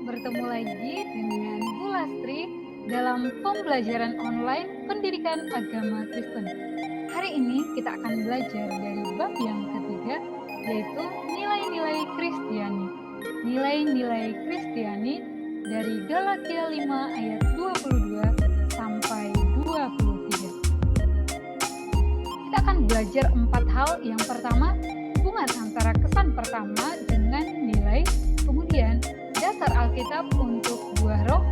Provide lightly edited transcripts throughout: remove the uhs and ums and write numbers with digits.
bertemu lagi dengan Bu Lastri dalam pembelajaran online pendidikan agama Kristen. Hari ini kita akan belajar dari bab yang ketiga, yaitu nilai-nilai Kristiani. Nilai-nilai Kristiani dari Galatia 5 ayat 22 sampai 23. Kita akan belajar 4 hal. Yang pertama, hubungan antara kesan pertama dengan nilai, kemudian dasar Alkitab untuk buah roh,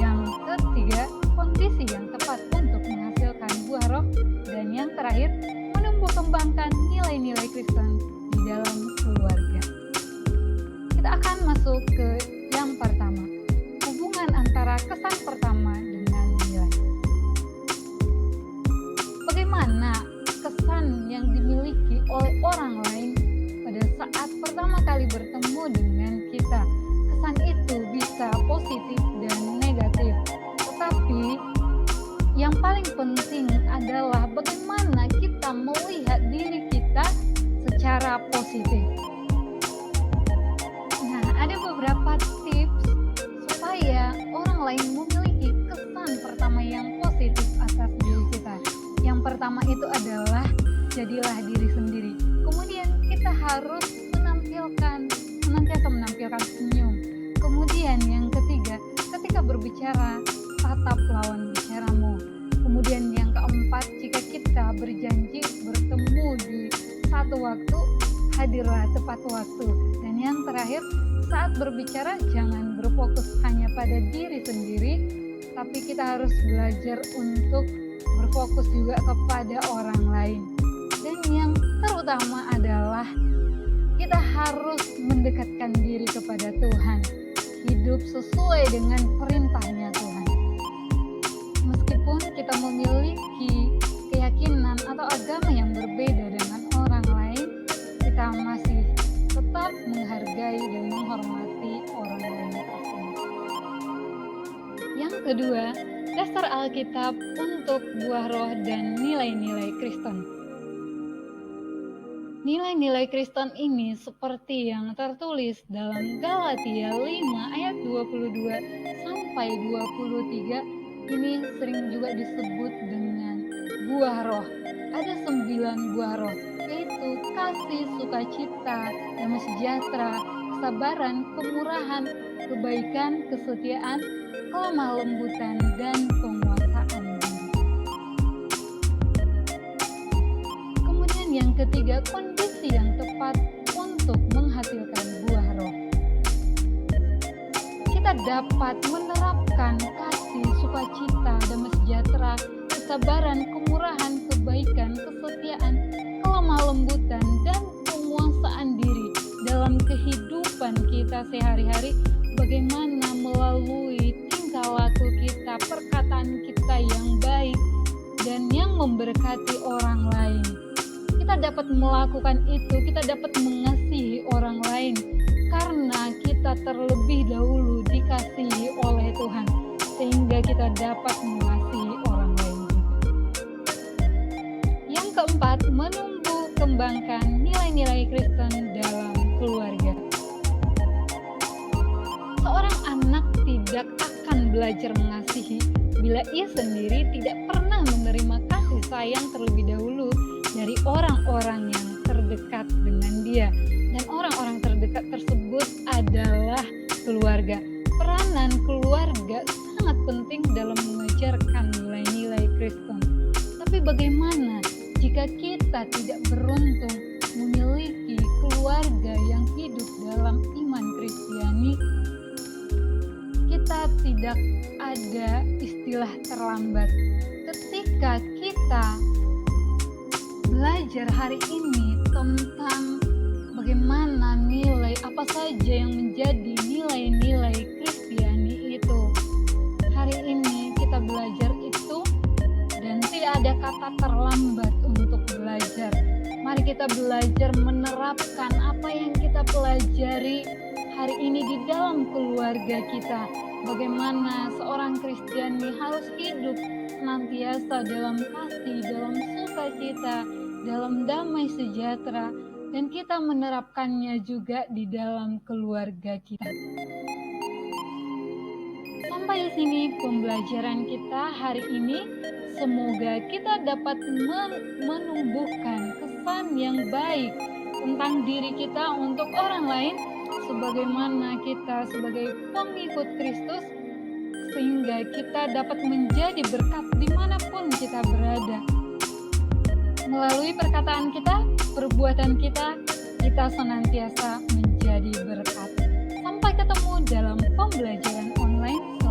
yang ketiga, kondisi yang tepat untuk menghasilkan buah roh, dan yang terakhir, menumbuh kembangkan nilai-nilai Kristen di dalam keluarga. Kita akan masuk ke yang pertama, hubungan antara kesan pertama dengan nilai. Bagaimana kesan yang dimiliki oleh orang lain pada saat pertama kali bertemu dengan kita? Kesan itu bisa positif dan negatif, tetapi yang paling penting adalah bagaimana kita melihat diri kita secara positif. Nah, ada beberapa tips supaya orang lain memiliki kesan pertama yang positif atas diri kita. Yang pertama itu adalah jadilah diri sendiri. Kemudian kita harus senantiasa menampilkan senyum. Kemudian yang ketiga, ketika berbicara, tatap lawan bicaramu. Kemudian yang keempat, jika kita berjanji bertemu di satu waktu, hadirlah tepat waktu. Dan yang terakhir, saat berbicara jangan berfokus hanya pada diri sendiri, tapi kita harus belajar untuk berfokus juga kepada orang lain. Dan yang terutama adalah kita harus mendekatkan diri kepada Tuhan, hidup sesuai dengan perintahnya Tuhan. Meskipun kita memiliki keyakinan atau agama yang berbeda dengan orang lain, kita masih tetap menghargai dan menghormati orang lain tersebut. Yang kedua, dasar Alkitab untuk buah roh dan nilai-nilai Kristen. Nilai-nilai Kristen ini seperti yang tertulis dalam Galatia 5 ayat 22 sampai 23, ini sering juga disebut dengan buah roh. Ada 9 buah roh, yaitu kasih, sukacita, damai sejahtera, kesabaran, kemurahan, kebaikan, kesetiaan, kelemah lembutan, dan penguasaan diri. Kemudian yang ketiga, kondisi yang tepat untuk menghasilkan buah roh. Kita dapat menerapkan kasih, sukacita, damai sejahtera, kesabaran, kemurahan, kebaikan, kesetiaan, kelemah lembutan, dan penguasaan diri dalam kehidupan kita sehari-hari, bagaimana melalui tingkah laku kita, perkataan kita yang baik dan yang memberkati orang lain. Kita dapat melakukan itu, kita dapat mengasihi orang lain karena kita terlebih dahulu dikasihi oleh Tuhan, sehingga kita dapat mengasihi orang lain juga. Yang keempat, menumbuh kembangkan nilai-nilai Kristen dalam keluarga. Seorang anak tidak akan belajar mengasihi bila ia sendiri tidak pernah menerima kasih sayang terlebih dahulu dari orang-orang yang terdekat dengan dia. Dan orang-orang terdekat tersebut adalah keluarga. Peranan keluarga sangat penting dalam mengajarkan nilai-nilai Kristen. Tapi bagaimana jika kita tidak beruntung memiliki keluarga yang hidup dalam iman Kristiani? Kita tidak ada istilah terlambat. Ketika kita belajar hari ini tentang bagaimana nilai apa saja yang menjadi nilai-nilai Kristiani itu, hari ini kita belajar itu dan tidak ada kata terlambat untuk belajar. Mari kita belajar menerapkan apa yang kita pelajari hari ini di dalam keluarga kita. Bagaimana seorang Kristiani harus hidup senantiasa dalam kasih, dalam sukacita, dalam damai sejahtera, dan kita menerapkannya juga di dalam keluarga kita. Sampai di sini pembelajaran kita hari ini. Semoga kita dapat menumbuhkan kesan yang baik tentang diri kita untuk orang lain, sebagaimana kita sebagai pengikut Kristus, sehingga kita dapat menjadi berkat dimanapun kita berada. Melalui perkataan kita, perbuatan kita, kita senantiasa menjadi berkat. Sampai ketemu dalam pembelajaran online